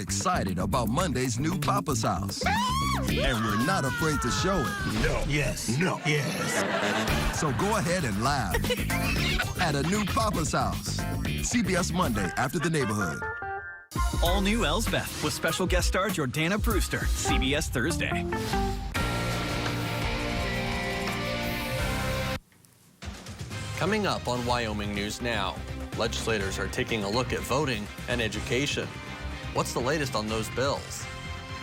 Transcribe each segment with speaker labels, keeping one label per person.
Speaker 1: excited about Monday's new Papa's House. And we're not afraid to show it.
Speaker 2: No. Yes. No. Yes.
Speaker 1: So go ahead and laugh at a new Papa's House. CBS Monday after the neighborhood.
Speaker 3: All new Elsbeth with special guest star Jordana Brewster. CBS Thursday.
Speaker 4: Coming up on Wyoming News Now, legislators are taking a look at voting and education. What's the latest on those bills?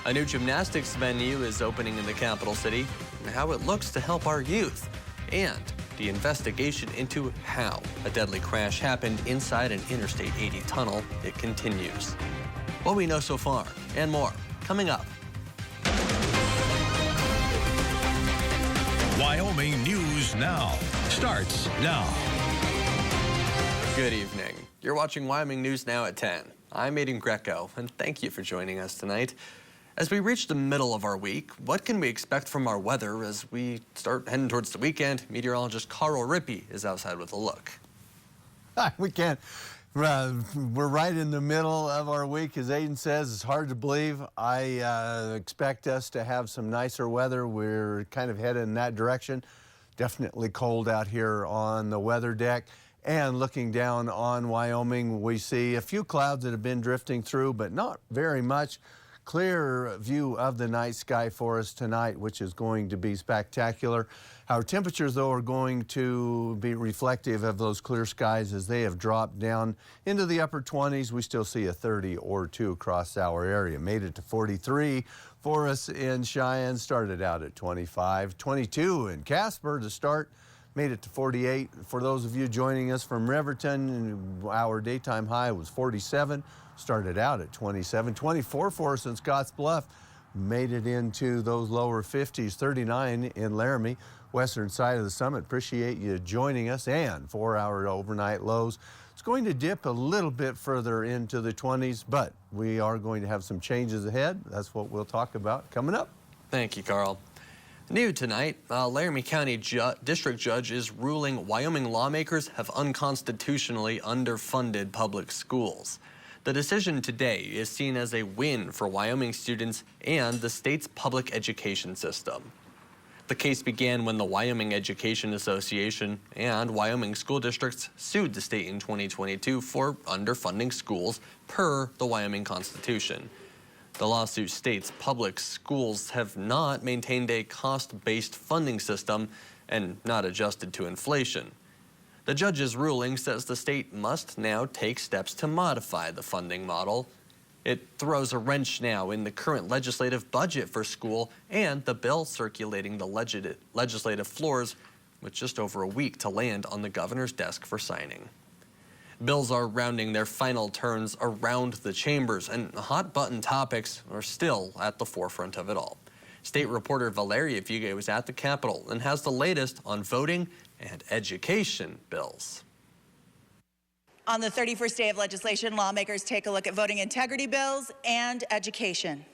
Speaker 4: A new gymnastics venue is opening in the capital city, and how it looks to help our youth. And the investigation into how a deadly crash happened inside an Interstate 80 tunnel, it continues. What we know so far, and more, coming up.
Speaker 5: Wyoming News Now starts now.
Speaker 4: Good evening. You're watching Wyoming News Now at 10. I'm Aiden Greco, and thank you for joining us tonight. As we reach the middle of our week, what can we expect from our weather as we start heading towards the weekend? Meteorologist Carl Rippey is outside with a look.
Speaker 6: Hi, we can't. We're right in the middle of our week, as Aiden says. It's hard to believe. I expect us to have some nicer weather. We're kind of headed in that direction. Definitely cold out here on the weather deck. And looking down on Wyoming, we see a few clouds that have been drifting through, but not very much. Clear view of the night sky for us tonight, which is going to be spectacular. Our temperatures, though, are going to be reflective of those clear skies as they have dropped down into the upper 20s. We still see a 30 or 2 across our area. Made it to 43 for us in Cheyenne. Started out at 25, 22 in Casper to start. Made it to 48. For those of you joining us from Riverton, our daytime high was 47. Started out at 27, 24 for us in Scotts Bluff. Made it into those lower 50s, 39 in Laramie, western side of the summit. Appreciate you joining us. And for our overnight lows, it's going to dip a little bit further into the 20s, but we are going to have some changes ahead. That's what we'll talk about coming up.
Speaker 4: Thank you, Carl. New tonight, Laramie County District Judge is ruling Wyoming lawmakers have unconstitutionally underfunded public schools. The decision today is seen as a win for Wyoming students and the state's public education system. The case began when the Wyoming Education Association and Wyoming school districts sued the state in 2022 for underfunding schools per the Wyoming Constitution. The lawsuit states public schools have not maintained a cost-based funding system and not adjusted to inflation. The judge's ruling says the state must now take steps to modify the funding model. It throws a wrench now in the current legislative budget for school and the bill circulating the legislative floors with just over a week to land on the governor's desk for signing. Bills are rounding their final turns around the chambers, and hot-button topics are still at the forefront of it all. State reporter Valeria Fugue was at the Capitol and has the latest on voting and education bills.
Speaker 7: On the 31st day of legislation, lawmakers take a look at voting integrity bills and education.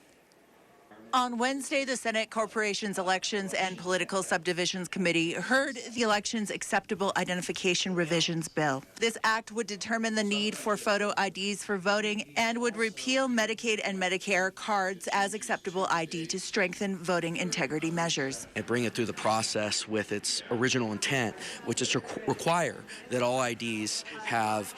Speaker 7: On Wednesday, the Senate Corporations Elections and Political Subdivisions Committee heard the Elections Acceptable Identification Revisions Bill. This act would determine the need for photo IDs for voting and would repeal Medicaid and Medicare cards as acceptable ID to strengthen voting integrity measures.
Speaker 8: And bring it through the process with its original intent, which is to require that all IDs have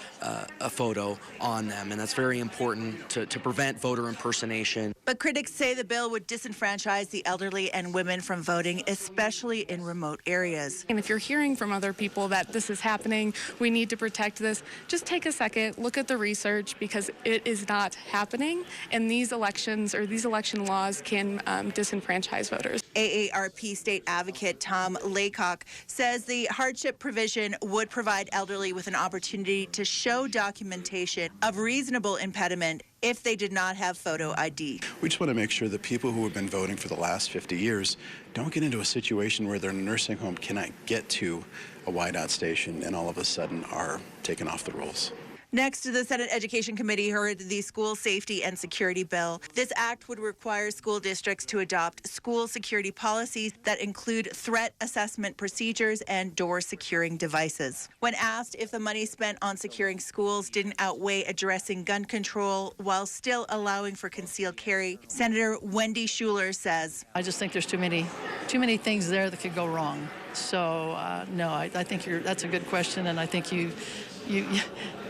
Speaker 8: a photo on them. And that's very important to prevent voter impersonation.
Speaker 7: But critics say the bill would disenfranchise the elderly and women from voting, especially in remote areas.
Speaker 9: And if you're hearing from other people that this is happening, we need to protect this, just take a second, look at the research, because it is not happening, and these elections or these election laws can disenfranchise voters.
Speaker 7: AARP state advocate Tom Laycock says the hardship provision would provide elderly with an opportunity to show documentation of reasonable impediment if they did not have photo ID.
Speaker 10: We just want to make sure that people who have been voting for the last 50 years don't get into a situation where their nursing home cannot get to a whiteout station and all of a sudden are taken off the rolls.
Speaker 7: Next, the Senate Education Committee heard the School Safety and Security Bill. This act would require school districts to adopt school security policies that include threat assessment procedures and door securing devices. When asked if the money spent on securing schools didn't outweigh addressing gun control while still allowing for concealed carry, Senator Wendy Schuler says,
Speaker 11: I just think there's too many things there that could go wrong. So, no, I think that's a good question, and I think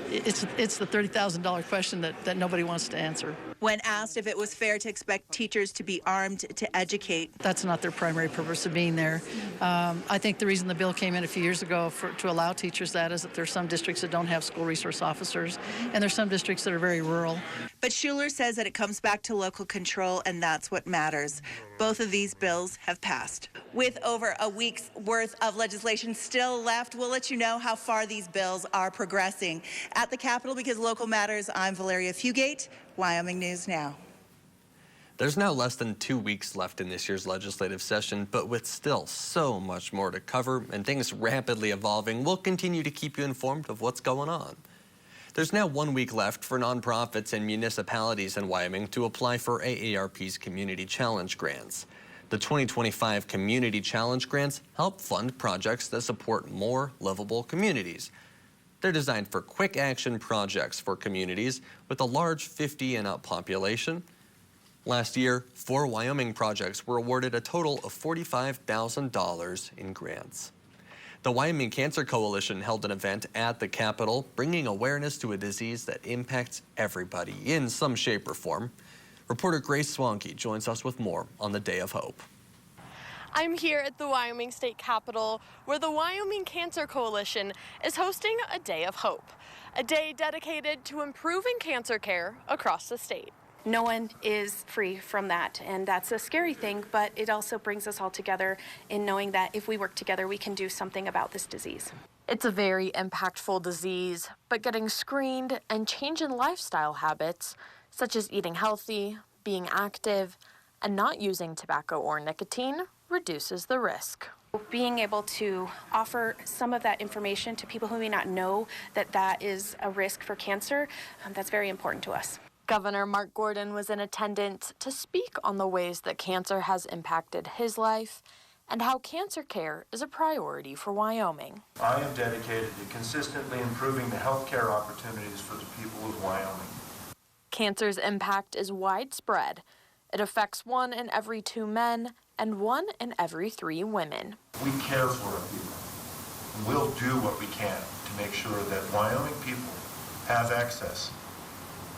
Speaker 11: it's the $30,000 question that nobody wants to answer.
Speaker 7: When asked if it was fair to expect teachers to be armed to educate,
Speaker 11: that's not their primary purpose of being there. I think the reason the bill came in a few years ago to allow teachers that is that there's some districts that don't have school resource officers, and there's some districts that are very rural.
Speaker 7: But Schuler says that it comes back to local control, and that's what matters. Both of these bills have passed. With over a week's worth of legislation still left, we'll let you know how far these bills are progressing. At the Capitol, because local matters, I'm Valeria Fugate, Wyoming News Now.
Speaker 4: There's now less than 2 weeks left in this year's legislative session, but with still so much more to cover and things rapidly evolving, we'll continue to keep you informed of what's going on. There's now 1 week left for nonprofits and municipalities in Wyoming to apply for AARP's Community Challenge grants. The 2025 Community Challenge grants help fund projects that support more livable communities. They're designed for quick action projects for communities with a large 50 and up population. Last year, 4 Wyoming projects were awarded a total of $45,000 in grants. The Wyoming Cancer Coalition held an event at the Capitol, bringing awareness to a disease that impacts everybody in some shape or form. Reporter Grace Swanke joins us with more on the Day of Hope.
Speaker 12: I'm here at the Wyoming State Capitol, where the Wyoming Cancer Coalition is hosting a Day of Hope, a day dedicated to improving cancer care across the state.
Speaker 13: No one is free from that, and that's a scary thing, but it also brings us all together in knowing that if we work together, we can do something about this disease.
Speaker 12: It's a very impactful disease, but getting screened and changing lifestyle habits, such as eating healthy, being active, and not using tobacco or nicotine, reduces the risk.
Speaker 13: Being able to offer some of that information to people who may not know that that is a risk for cancer, that's very important to us.
Speaker 12: Governor Mark Gordon was in attendance to speak on the ways that cancer has impacted his life and how cancer care is a priority for Wyoming.
Speaker 14: I am dedicated to consistently improving the health care opportunities for the people of Wyoming.
Speaker 12: Cancer's impact is widespread. It affects 1 in every 2 men and 1 in every 3 women.
Speaker 14: We care for our people. We'll do what we can to make sure that Wyoming people have access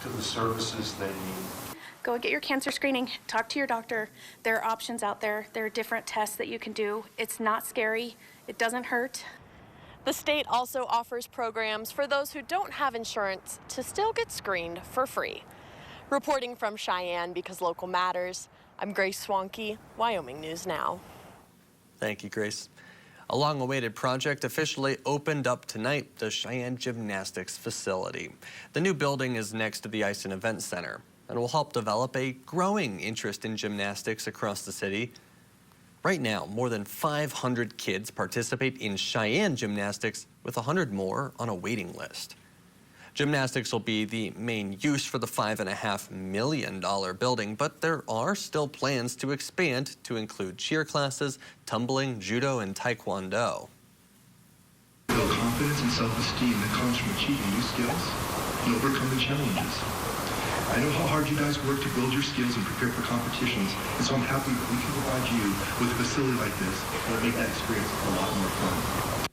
Speaker 14: to the services they need.
Speaker 13: Go and get your cancer screening. Talk to your doctor. There are options out there. There are different tests that you can do. It's not scary. It doesn't hurt.
Speaker 12: The state also offers programs for those who don't have insurance to still get screened for free. Reporting from Cheyenne, because local matters, I'm Grace Swanke, Wyoming News Now.
Speaker 4: Thank you, Grace. A long-awaited project officially opened up tonight, the Cheyenne Gymnastics Facility. The new building is next to the Ice and Event Center and will help develop a growing interest in gymnastics across the city. Right now, more than 500 kids participate in Cheyenne gymnastics, with 100 more on a waiting list. Gymnastics will be the main use for the $5.5 million building, but there are still plans to expand to include cheer classes, tumbling, judo, and taekwondo.
Speaker 15: Build confidence and self-esteem that comes from achieving new skills and overcoming challenges. I know how hard you guys work to build your skills and prepare for competitions, and so I'm happy that we can provide you with a facility like this that will make that experience a lot more fun.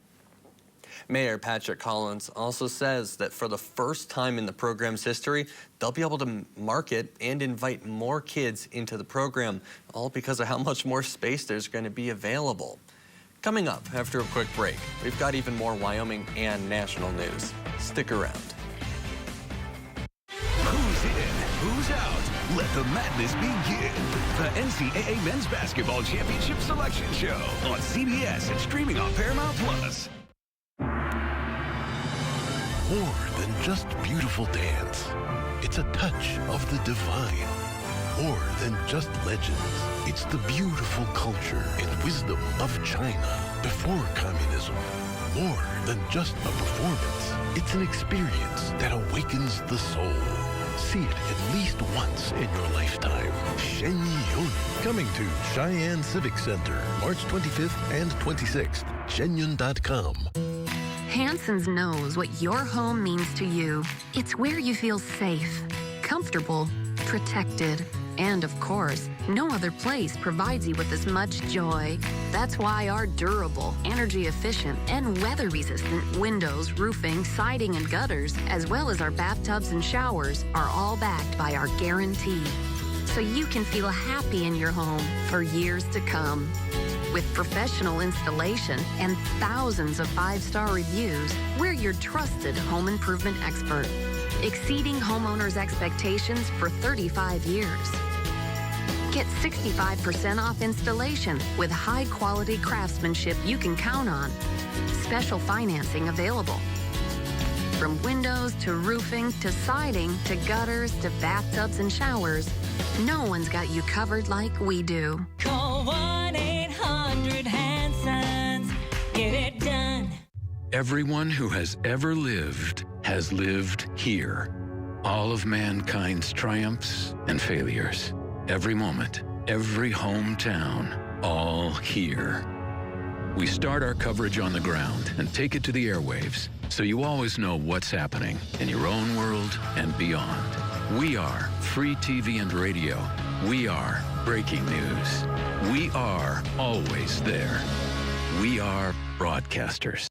Speaker 4: Mayor Patrick Collins also says that for the first time in the program's history, they'll be able to market and invite more kids into the program, all because of how much more space there's going to be available. Coming up after a quick break, we've got even more Wyoming and national news. Stick around.
Speaker 5: Who's in? Who's out? Let the madness begin. The NCAA Men's Basketball Championship Selection Show on CBS and streaming on Paramount Plus.
Speaker 16: More than just beautiful dance. It's a touch of the divine. More than just legends. It's the beautiful culture and wisdom of China before communism. more than just a performance. It's an experience that awakens the soul. See it at least once in your lifetime. Shenyun. Coming to Cheyenne Civic Center, March 25th and 26th. Shenyun.com.
Speaker 17: Hanson's knows what your home means to you. It's where you feel safe, comfortable, protected, and of course, no other place provides you with as much joy. That's why our durable, energy efficient, and weather resistant windows, roofing, siding, and gutters, as well as our bathtubs and showers, are all backed by our guarantee. So you can feel happy in your home for years to come. With professional installation and thousands of 5-star reviews, we're your trusted home improvement expert, exceeding homeowners' expectations for 35 years. Get 65% off installation with high-quality craftsmanship you can count on. Special financing available. From windows to roofing to siding to gutters to bathtubs and showers, no one's got you covered like we do.
Speaker 18: Call 1-800-HANSONS. Get it done.
Speaker 5: Everyone who has ever lived has lived here. All of mankind's triumphs and failures. Every moment, every hometown, all here. We start our coverage on the ground and take it to the airwaves, so you always know what's happening in your own world and beyond. We are free TV and radio. We are breaking news. We are always there. We are broadcasters.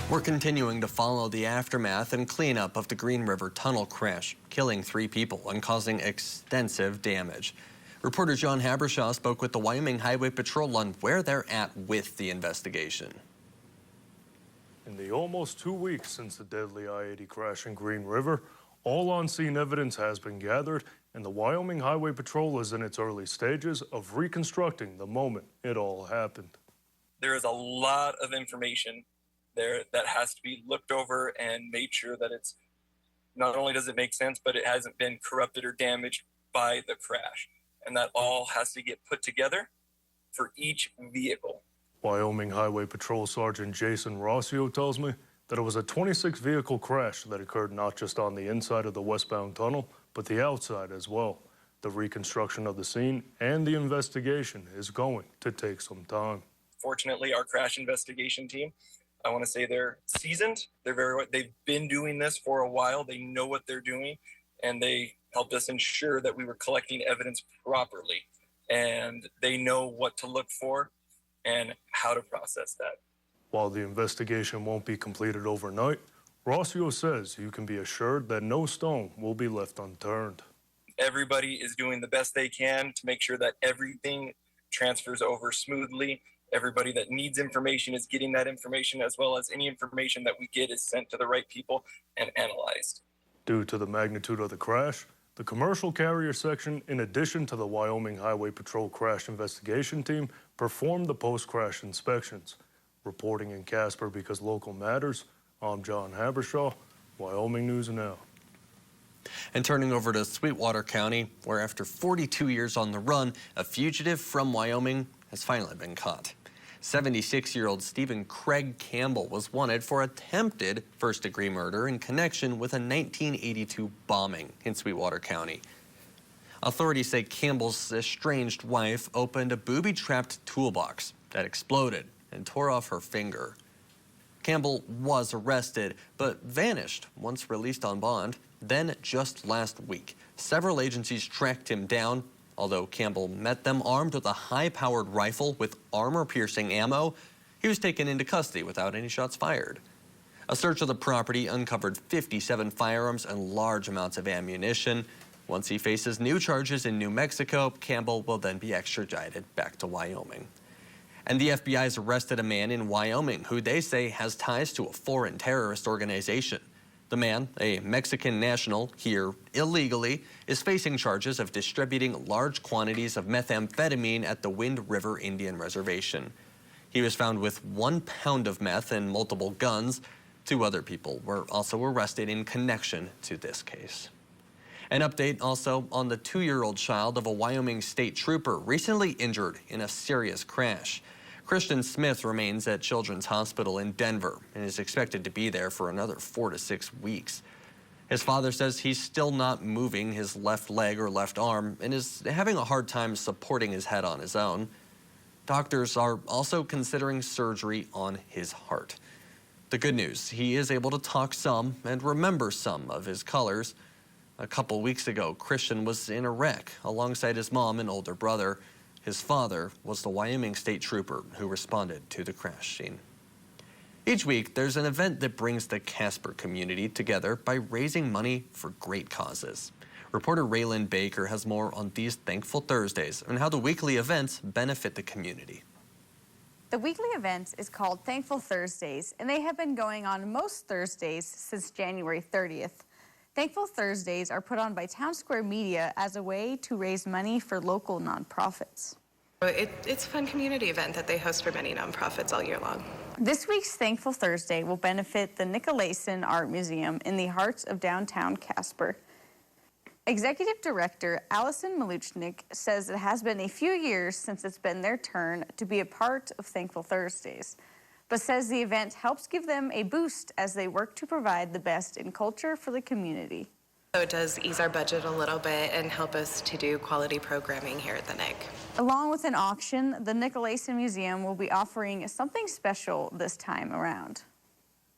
Speaker 4: We're continuing to follow the aftermath and cleanup of the Green River Tunnel crash, killing 3 people and causing extensive damage. Reporter John Habershaw spoke with the Wyoming Highway Patrol on where they're at with the investigation.
Speaker 19: In the almost 2 weeks since the deadly I-80 crash in Green River, all on-scene evidence has been gathered, and the Wyoming Highway Patrol is in its early stages of reconstructing the moment it all happened.
Speaker 20: There is a lot of information there that has to be looked over and made sure that it's not only does it make sense, but it hasn't been corrupted or damaged by the crash. And that all has to get put together for each vehicle.
Speaker 19: Wyoming Highway Patrol Sergeant Jason Rossio tells me that it was a 26-vehicle crash that occurred not just on the inside of the westbound tunnel, but the outside as well. The reconstruction of the scene and the investigation is going to take some time.
Speaker 20: Fortunately, our crash investigation team, I want to say they're seasoned. They've been doing this for a while. They know what they're doing, and they helped us ensure that we were collecting evidence properly. And they know what to look for and how to process that.
Speaker 19: While the investigation won't be completed overnight, Rossio says you can be assured that no stone will be left unturned.
Speaker 20: Everybody is doing the best they can to make sure that everything transfers over smoothly. Everybody that needs information is getting that information, as well as any information that we get is sent to the right people and analyzed.
Speaker 19: Due to the magnitude of the crash, the commercial carrier section, in addition to the Wyoming Highway Patrol crash investigation team, performed the post-crash inspections. Reporting in Casper because local matters, I'm John Habershaw, Wyoming News Now.
Speaker 4: And turning over to Sweetwater County, where after 42 years on the run, a fugitive from Wyoming has finally been caught. 76-year-old Stephen Craig Campbell was wanted for attempted first-degree murder in connection with a 1982 bombing in Sweetwater County. Authorities say Campbell's estranged wife opened a booby-trapped toolbox that exploded and tore off her finger. Campbell was arrested, but vanished once released on bond. Then, just last week, several agencies tracked him down. Although Campbell met them armed with a high-powered rifle with armor-piercing ammo, he was taken into custody without any shots fired. A search of the property uncovered 57 firearms and large amounts of ammunition. Once he faces new charges in New Mexico, Campbell will then be extradited back to Wyoming. And the FBI has arrested a man in Wyoming who they say has ties to a foreign terrorist organization. The man, a Mexican national here illegally, is facing charges of distributing large quantities of methamphetamine at the Wind River Indian Reservation. He was found with 1 pound of meth and multiple guns. 2 other people were also arrested in connection to this case. An update also on the 2-year-old child of a Wyoming state trooper recently injured in a serious crash. Christian Smith remains at Children's Hospital in Denver and is expected to be there for another 4 to 6 weeks. His father says he's still not moving his left leg or left arm and is having a hard time supporting his head on his own. Doctors are also considering surgery on his heart. The good news, he is able to talk some and remember some of his colors. A couple weeks ago, Christian was in a wreck alongside his mom and older brother. His father was the Wyoming state trooper who responded to the crash scene. Each week, there's an event that brings the Casper community together by raising money for great causes. Reporter Raylan Baker has more on these Thankful Thursdays and how the weekly events benefit the community.
Speaker 21: The weekly event is called Thankful Thursdays, and they have been going on most Thursdays since January 30th. Thankful Thursdays are put on by Town Square Media as a way to raise money for local nonprofits.
Speaker 22: It's a fun community event that they host for many nonprofits all year long.
Speaker 21: This week's Thankful Thursday will benefit the Nicolason Art Museum in the heart of downtown Casper. Executive Director Allison Maluchnik says it has been a few years since it's been their turn to be a part of Thankful Thursdays, but says the event helps give them a boost as they work to provide the best in culture for the community.
Speaker 22: So it does ease our budget a little bit and help us to do quality programming here at the NIC.
Speaker 21: Along with an auction, the Nicolason Museum will be offering something special this time around.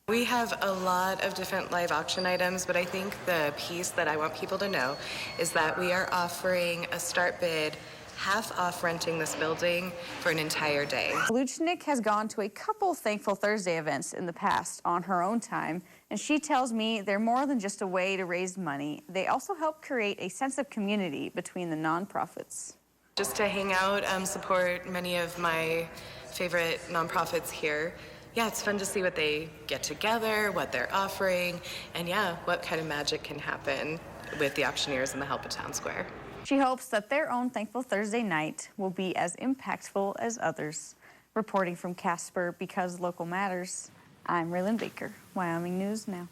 Speaker 22: We have a lot of different live auction items, but I think the piece that I want people to know is that we are offering a start bid half off renting this building for an entire day.
Speaker 21: Luchnik has gone to a couple Thankful Thursday events in the past on her own time, and she tells me they're more than just a way to raise money. They also help create a sense of community between the nonprofits.
Speaker 22: Just to hang out, support many of my favorite nonprofits here. Yeah, it's fun to see what they get together, what they're offering, and yeah, what kind of magic can happen with the auctioneers and the help of Town Square.
Speaker 21: She hopes that their own Thankful Thursday night will be as impactful as others. Reporting from Casper, because local matters, I'm Raylan Baker, Wyoming News Now.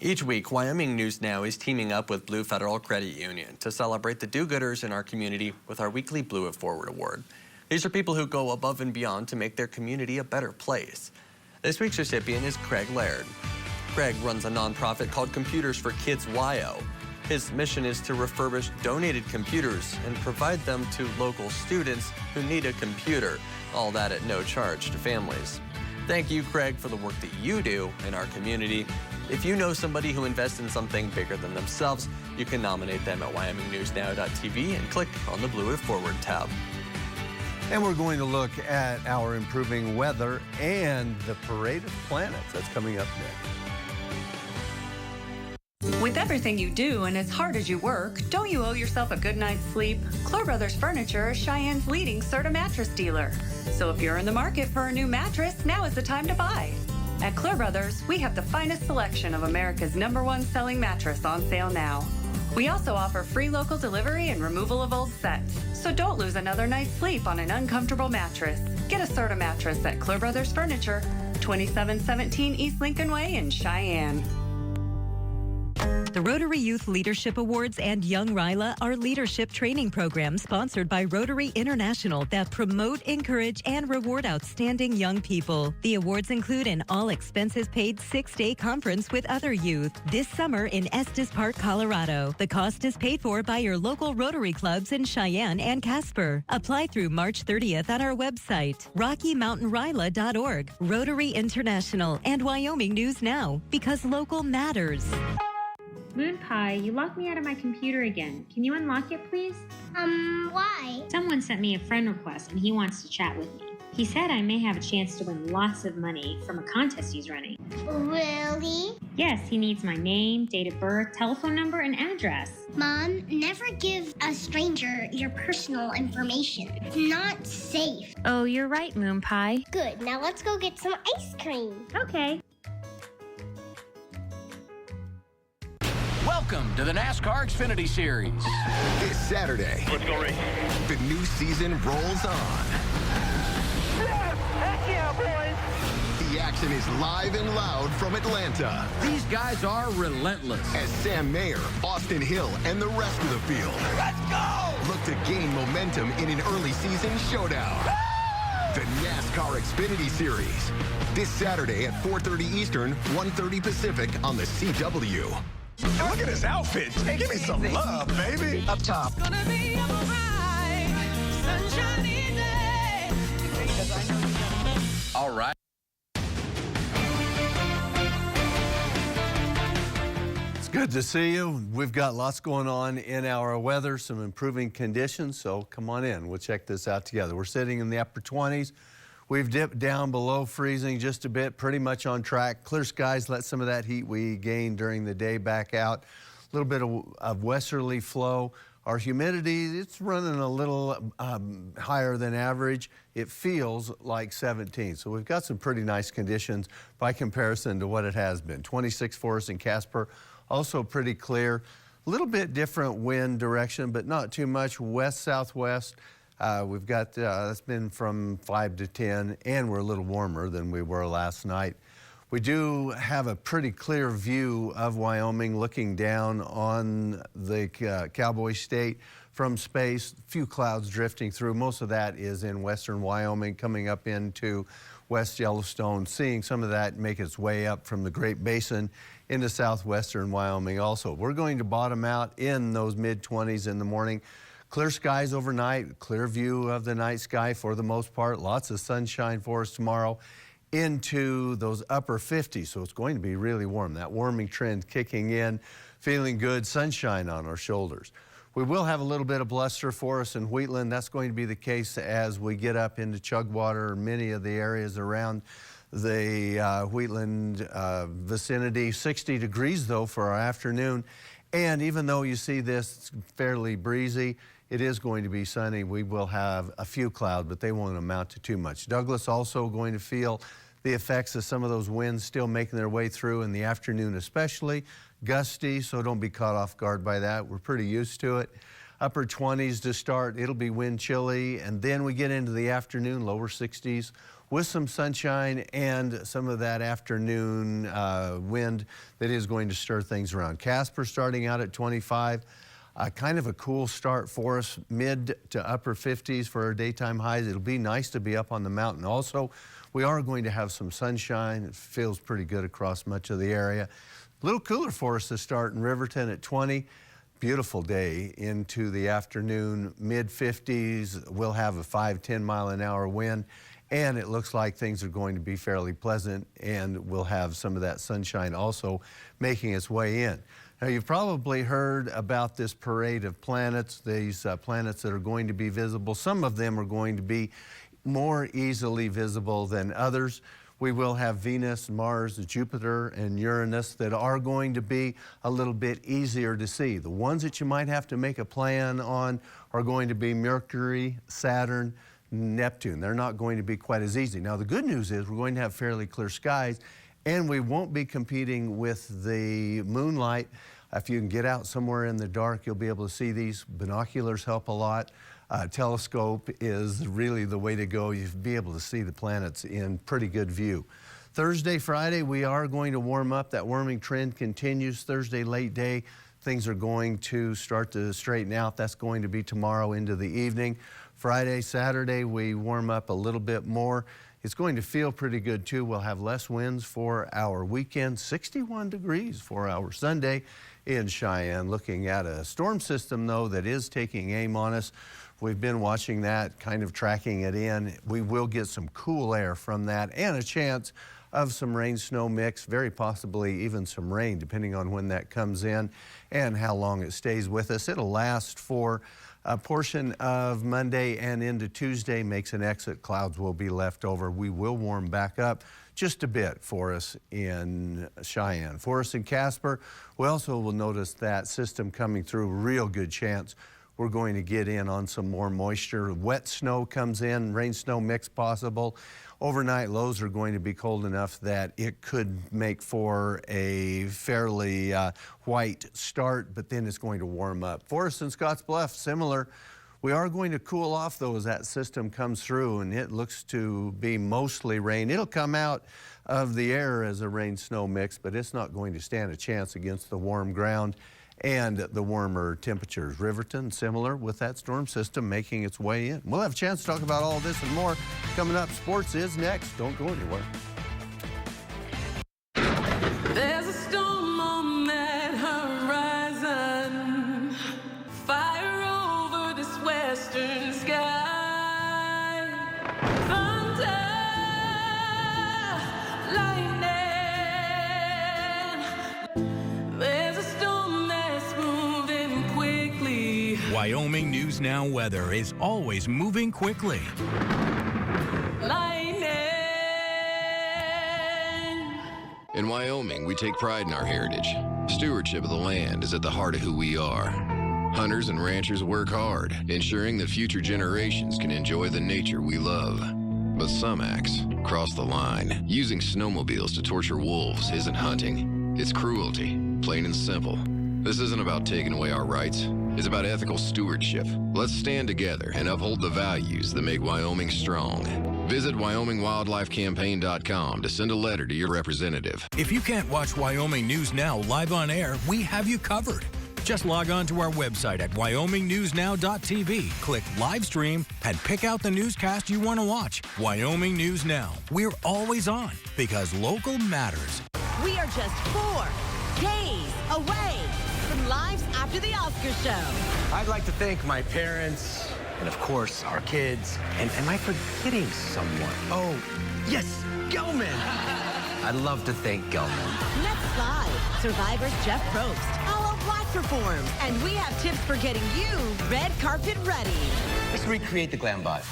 Speaker 4: Each week, Wyoming News Now is teaming up with Blue Federal Credit Union to celebrate the do-gooders in our community with our weekly Blue It Forward Award. These are people who go above and beyond to make their community a better place. This week's recipient is Craig Laird. Craig runs a nonprofit called Computers for Kids WYO. His mission is to refurbish donated computers and provide them to local students who need a computer, all that at no charge to families. Thank you, Craig, for the work that you do in our community. If you know somebody who invests in something bigger than themselves, you can nominate them at wyomingnewsnow.tv and click on the Blue It Forward tab.
Speaker 6: And we're going to look at our improving weather and the Parade of Planets. That's coming up next.
Speaker 23: With everything you do and as hard as you work, don't you owe yourself a good night's sleep? Clore Brothers Furniture is Cheyenne's leading Serta mattress dealer. So if you're in the market for a new mattress, now is the time to buy. At Clore Brothers, we have the finest selection of America's #1 selling mattress on sale now. We also offer free local delivery and removal of old sets. So don't lose another night's sleep on an uncomfortable mattress. Get a Serta mattress at Clore Brothers Furniture, 2717 East Lincoln Way in Cheyenne.
Speaker 24: The Rotary Youth Leadership Awards and Young RILA are leadership training programs sponsored by Rotary International that promote, encourage, and reward outstanding young people. The awards include an all-expenses-paid 6-day conference with other youth this summer in Estes Park, Colorado. The cost is paid for by your local Rotary clubs in Cheyenne and Casper. Apply through March 30th on our website, RockyMountainRILA.org. Rotary International and Wyoming News Now, because local matters.
Speaker 25: Moon Pie, you locked me out of my computer again. Can you unlock it, please?
Speaker 26: Why?
Speaker 25: Someone sent me a friend request and he wants to chat with me. He said I may have a chance to win lots of money from a contest he's running.
Speaker 26: Really?
Speaker 25: Yes, he needs my name, date of birth, telephone number, and address.
Speaker 26: Mom, never give a stranger your personal information. It's not safe.
Speaker 25: Oh, you're right, Moon Pie.
Speaker 26: Good, now let's go get some ice cream.
Speaker 25: Okay.
Speaker 27: Welcome to the NASCAR Xfinity Series.
Speaker 28: This Saturday,
Speaker 27: let's go race.
Speaker 28: The new season rolls on.
Speaker 27: Yes! Heck yeah, boys!
Speaker 28: The action is live and loud from Atlanta.
Speaker 27: These guys are relentless.
Speaker 28: As Sam Mayer, Austin Hill, and the rest of the field
Speaker 27: Let's go!
Speaker 28: look to gain momentum in an early season showdown. The NASCAR Xfinity Series. This Saturday at 4:30 Eastern, 1:30 Pacific on the CW.
Speaker 1: Look at this outfit. Hey, give me some love, baby. Up top.
Speaker 18: Gonna be alright, sunshiny day.
Speaker 27: All right.
Speaker 6: It's good to see you. We've got lots going on in our weather, some improving conditions, so come on in. We'll check this out together. We're sitting in the upper 20s. We've dipped down below freezing just a bit, pretty much on track. Clear skies let some of that heat we gained during the day back out. A little bit of westerly flow. Our humidity, it's running a little higher than average. It feels like 17. So we've got some pretty nice conditions by comparison to what it has been. 26 for us in Casper, also pretty clear. A little bit different wind direction, but not too much. West-southwest. We've got, that's been from 5 to 10, and we're a little warmer than we were last night. We do have a pretty clear view of Wyoming looking down on the Cowboy State from space. A few clouds drifting through. Most of that is in western Wyoming, coming up into West Yellowstone, seeing some of that make its way up from the Great Basin into southwestern Wyoming also. We're going to bottom out in those mid-20s in the morning. Clear skies overnight, clear view of the night sky for the most part. Lots of sunshine for us tomorrow into those upper 50s, so it's going to be really warm. That warming trend kicking in, feeling good, sunshine on our shoulders. We will have a little bit of bluster for us in Wheatland. That's going to be the case as we get up into Chugwater, many of the areas around the Wheatland vicinity. 60 degrees, though, for our afternoon. And even though you see this fairly breezy, it is going to be sunny. We will have a few clouds, but they won't amount to too much. Douglas also going to feel the effects of some of those winds still making their way through in the afternoon especially. Gusty, so don't be caught off guard by that. We're pretty used to it. Upper 20s to start. It'll be wind chilly, and then we get into the afternoon, lower 60s with some sunshine and some of that afternoon wind that is going to stir things around. Casper starting out at 25. Kind of a cool start for us, mid to upper 50s for our daytime highs. It'll be nice to be up on the mountain. Also, we are going to have some sunshine. It feels pretty good across much of the area. A little cooler for us to start in Riverton at 20. Beautiful day into the afternoon, mid 50s. We'll have a 5-10 mile an hour wind, and it looks like things are going to be fairly pleasant, and we'll have some of that sunshine also making its way in. Now, you've probably heard about this parade of planets, these planets that are going to be visible. Some of them are going to be more easily visible than others. We will have Venus, Mars, Jupiter, and Uranus that are going to be a little bit easier to see. The ones that you might have to make a plan on are going to be Mercury, Saturn, Neptune. They're not going to be quite as easy. Now, the good news is we're going to have fairly clear skies, and we won't be competing with the moonlight. If you can get out somewhere in the dark, you'll be able to see these. Binoculars help a lot. Telescope is really the way to go. You'll be able to see the planets in pretty good view. Thursday, Friday, we are going to warm up. That warming trend continues. Thursday, late day, things are going to start to straighten out. That's going to be tomorrow into the evening. Friday, Saturday, we warm up a little bit more. It's going to feel pretty good, too. We'll have less winds for our weekend. 61 degrees for our Sunday in Cheyenne. Looking at a storm system, though, that is taking aim on us. We've been watching that, kind of tracking it in. We will get some cool air from that and a chance of some rain-snow mix, very possibly even some rain, depending on when that comes in and how long it stays with us. It'll last for a portion of Monday and into Tuesday, makes an exit. Clouds will be left over. We will warm back up just a bit for us in Cheyenne. For us in Casper, we also will notice that system coming through, real good chance we're going to get in on some more moisture. Wet snow comes in, rain snow mix possible. Overnight lows are going to be cold enough that it could make for a fairly white start, but then it's going to warm up. For us in Scotts Bluff, similar. We are going to cool off, though, as that system comes through, and it looks to be mostly rain. It'll come out of the air as a rain-snow mix, but it's not going to stand a chance against the warm ground and the warmer temperatures. Riverton, similar with that storm system making its way in. We'll have a chance to talk about all this and more coming up. Sports is next. Don't go anywhere.
Speaker 18: There's a storm on that horizon, fire over this western sky, thunder, lightning. There's a storm that's moving quickly.
Speaker 2: Wyoming News Now weather is always moving quickly.
Speaker 3: In Wyoming, we take pride in our heritage. Stewardship of the land is at the heart of who we are. Hunters and ranchers work hard, ensuring that future generations can enjoy the nature we love. But some acts cross the line. Using snowmobiles to torture wolves isn't hunting. It's cruelty, plain and simple. This isn't about taking away our rights. It's about ethical stewardship. Let's stand together and uphold the values that make Wyoming strong. Visit WyomingWildlifeCampaign.com to send a letter to your representative.
Speaker 2: If you can't watch Wyoming News Now live on air, we have you covered. Just log on to our website at WyomingNewsNow.tv, click live stream, and pick out the newscast you want to watch. Wyoming News Now. We're always on because local matters.
Speaker 7: We are just 4 days away from Lives After the Oscar show.
Speaker 8: I'd like to thank my parents and, of course, our kids. And am I forgetting someone? Oh, yes, Gelman. I'd love to thank Gelman.
Speaker 7: Next live, Survivor's Jeff Probst, All Black performs, and we have tips for getting you red carpet ready.
Speaker 8: Let's recreate the glam bot.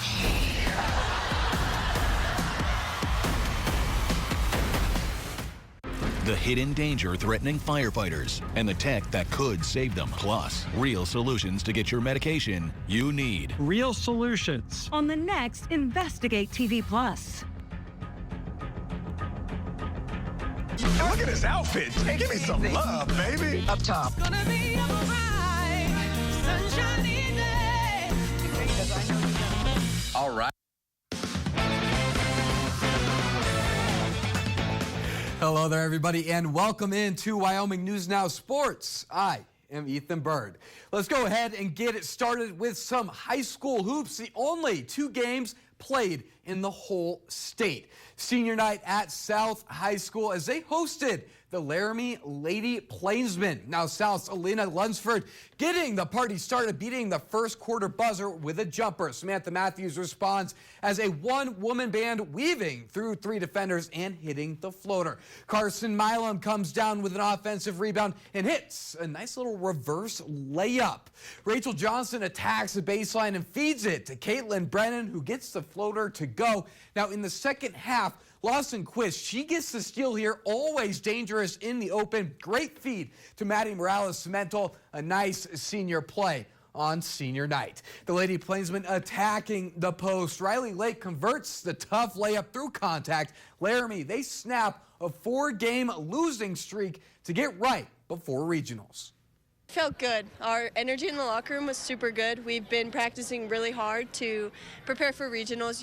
Speaker 9: The hidden danger threatening firefighters and the tech that could save them. Plus, real solutions to get your medication you need.
Speaker 24: Real solutions on the next Investigate TV Plus.
Speaker 1: Look at this outfit. Hey, give me some love, baby. Up top.
Speaker 18: It's gonna be a bright, sunshiny day.
Speaker 8: All right.
Speaker 10: Hello there, everybody, and welcome into Wyoming News Now Sports. I am Ethan Bird. Let's go ahead and get it started with some high school hoops, the only 2 games played in the whole state. Senior night at South High School as they hosted the Laramie Lady Plainsmen. Now South's Alina Lunsford getting the party started, beating the first quarter buzzer with a jumper. Samantha Matthews responds as a one-woman band weaving through 3 defenders and hitting the floater. Carson Milam comes down with an offensive rebound and hits a nice little reverse layup. Rachel Johnson attacks the baseline and feeds it to Caitlin Brennan, who gets the floater to go. Now in the second half, Lawson Quist, she gets the steal here, always dangerous in the open. Great feed to Maddie Morales-Cemental, a nice senior play on senior night. The Lady Plainsmen attacking the post. Riley Lake converts the tough layup through contact. Laramie, they snap a 4-game losing streak to get right before regionals.
Speaker 11: Felt good. Our energy in the locker room was super good. We've been practicing really hard to prepare for regionals,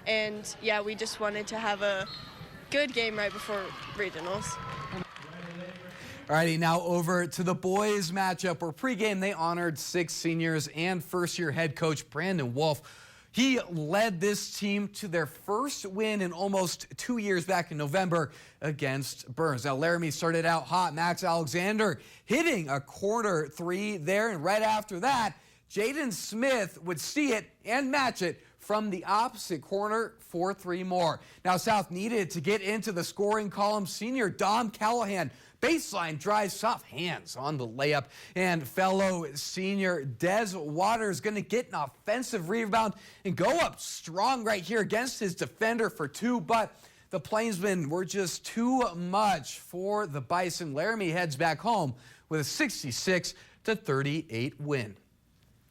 Speaker 11: and yeah, we just wanted to have a good game right before regionals.
Speaker 10: Alrighty, now over to the boys matchup where pregame they honored 6 seniors and first-year head coach Brandon Wolf. He led this team to their first win in almost 2 years back in November against Burns. Now, Laramie started out hot. Max Alexander hitting a corner 3 there, and right after that, Jaden Smith would see it and match it from the opposite corner for 3 more. Now, South needed to get into the scoring column. Senior Dom Callahan, baseline drive, soft hands on the layup, and fellow senior Des Waters going to get an offensive rebound and go up strong right here against his defender for 2, but the Plainsmen were just too much for the Bison. Laramie heads back home with a 66-38 win.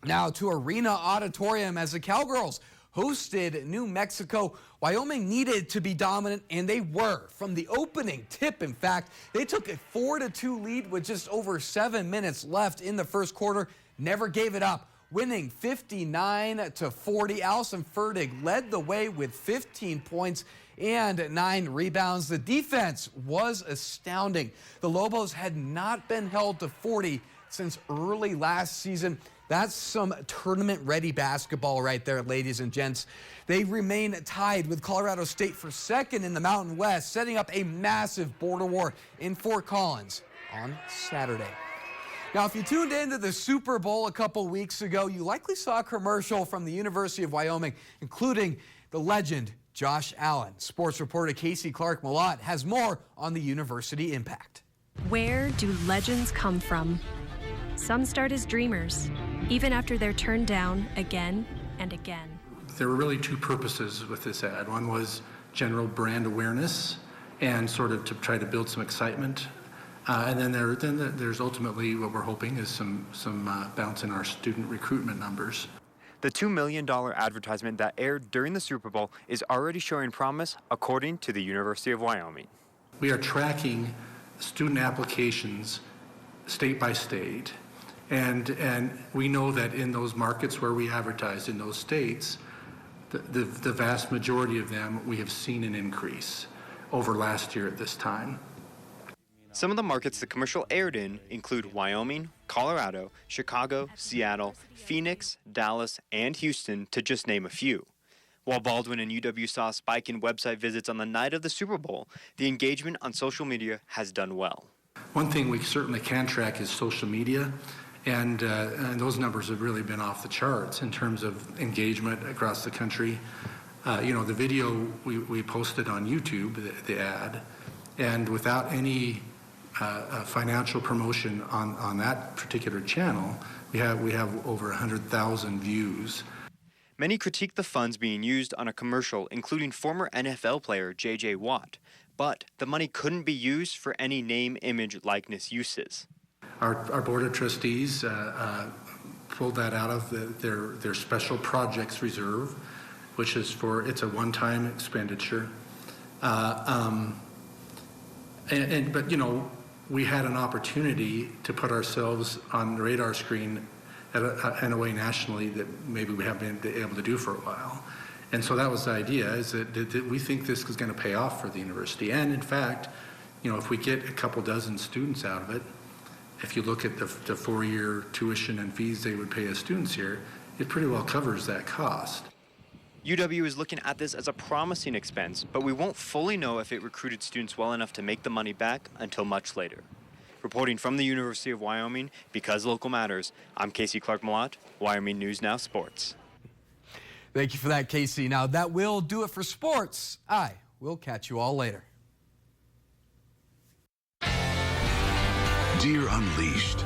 Speaker 10: Now to Arena Auditorium as the Cowgirls hosted New Mexico. Wyoming needed to be dominant, and they were. From the opening tip, in fact, they took a 4-2 lead with just over 7 minutes left in the first quarter. Never gave it up. winning 59-40. Allison Fertig led the way with 15 points and 9 rebounds. The defense was astounding. The Lobos had not been held to 40 since early last season. That's some tournament-ready basketball right there, ladies and gents. They remain tied with Colorado State for second in the Mountain West, setting up a massive border war in Fort Collins on Saturday. Now, if you tuned into the Super Bowl a couple weeks ago, you likely saw a commercial from the University of Wyoming, including the legend Josh Allen. Sports reporter Casey Clark-Malott has more on the university impact.
Speaker 5: Where do legends come from? Some start as dreamers, even after they're turned down again and again.
Speaker 12: There were really two purposes with this ad. One was general brand awareness and sort of to try to build some excitement. And then there's ultimately what we're hoping is some bounce in our student recruitment numbers.
Speaker 13: The $2 million advertisement that aired during the Super Bowl is already showing promise, according to the University of Wyoming.
Speaker 12: We are tracking student applications state by state. And we know that in those markets where we advertise in those states, the vast majority of them, we have seen an increase over last year at this time.
Speaker 13: Some of the markets the commercial aired in include Wyoming, Colorado, Chicago, Seattle, Phoenix, Dallas, and Houston, to just name a few. While Baldwin and UW saw a spike in website visits on the night of the Super Bowl, the engagement on social media has done well.
Speaker 12: One thing we certainly can track is social media, and those numbers have really been off the charts in terms of engagement across the country. The video we posted on YouTube, the ad, and without any financial promotion on that particular channel, we have over 100,000 views.
Speaker 13: Many critique the funds being used on a commercial, including former NFL player J.J. Watt, but the money couldn't be used for any name, image, likeness uses.
Speaker 12: Our Board of Trustees pulled that out of their special projects reserve, which is it's a one-time expenditure. But we had an opportunity to put ourselves on the radar screen in a way nationally that maybe we haven't been able to do for a while. And so that was the idea, is that we think this is going to pay off for the university. And in fact, if we get a couple dozen students out of it, if you look at the 4-year tuition and fees they would pay as students here, it pretty well covers that cost.
Speaker 13: UW is looking at this as a promising expense, but we won't fully know if it recruited students well enough to make the money back until much later. Reporting from the University of Wyoming, because local matters, I'm Casey Clark-Malott, Wyoming News Now Sports.
Speaker 10: Thank you for that, Casey. Now, that will do it for sports. I will catch you all later.
Speaker 14: Dear Unleashed,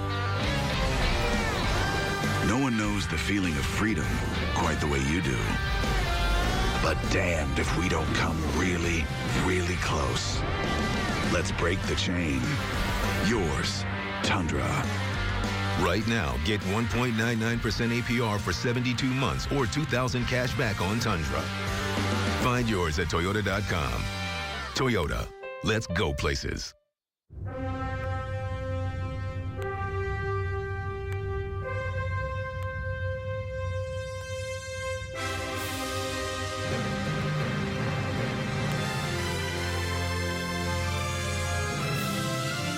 Speaker 14: no one knows the feeling of freedom quite the way you do. But damned if we don't come really, really close. Let's break the chain. Yours, Tundra.
Speaker 15: Right now, get 1.99% APR for 72 months or $2,000 cash back on Tundra. Find yours at Toyota.com. Toyota, let's go places.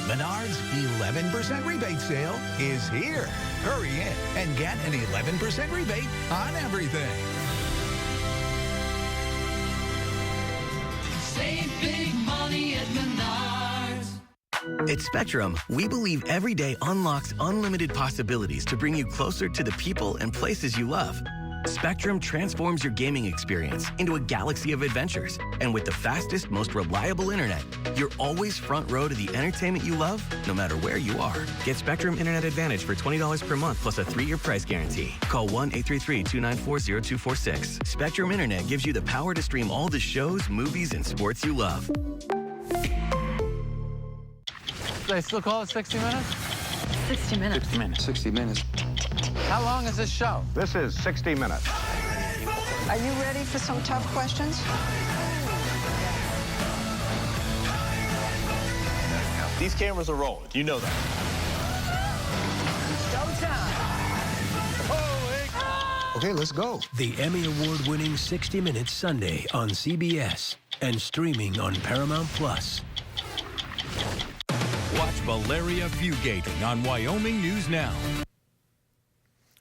Speaker 16: Menards' 11% rebate sale is here. Hurry in and get an 11% rebate on everything.
Speaker 18: Save big money at Menards.
Speaker 17: At Spectrum, we believe every day unlocks unlimited possibilities to bring you closer to the people and places you love. Spectrum transforms your gaming experience into a galaxy of adventures. And with the fastest, most reliable internet, you're always front row to the entertainment you love, no matter where you are. Get Spectrum Internet Advantage for $20 per month plus a 3-year price guarantee. Call 1-833-294-0246. Spectrum Internet gives you the power to stream all the shows, movies, and sports you love.
Speaker 20: They still call it 60 Minutes?
Speaker 29: 60 minutes.
Speaker 20: 60 minutes.
Speaker 17: 60 minutes.
Speaker 20: How long is this show?
Speaker 30: This is 60 Minutes.
Speaker 31: Are you ready for some tough questions?
Speaker 1: These cameras are rolling. You know that.
Speaker 20: Showtime!
Speaker 1: Oh, hey
Speaker 4: Okay, let's go.
Speaker 19: The Emmy Award-winning 60 Minutes Sunday on CBS and streaming on Paramount Plus.
Speaker 2: Watch Valeria fugating on Wyoming News Now.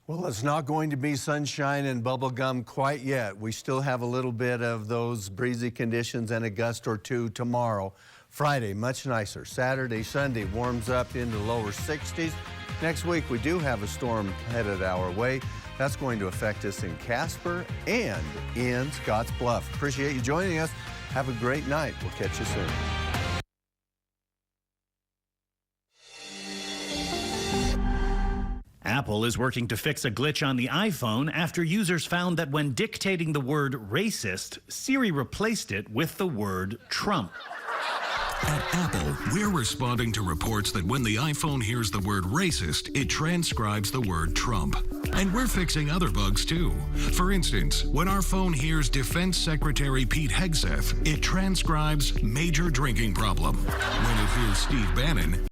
Speaker 6: Well, it's not going to be sunshine and bubblegum quite yet. We still have a little bit of those breezy conditions and a gust or two tomorrow. Friday, much nicer. Saturday, Sunday warms up into lower 60s. Next week, we do have a storm headed our way. That's going to affect us in Casper and in Scotts Bluff. Appreciate you joining us. Have a great night. We'll catch you soon.
Speaker 21: Apple is working to fix a glitch on the iPhone after users found that when dictating the word racist, Siri replaced it with the word Trump.
Speaker 22: At Apple, we're responding to reports that when the iPhone hears the word racist, it transcribes the word Trump. And we're fixing other bugs too. For instance, when our phone hears Defense Secretary Pete Hegseth, it transcribes major drinking problem. When it hears Steve Bannon,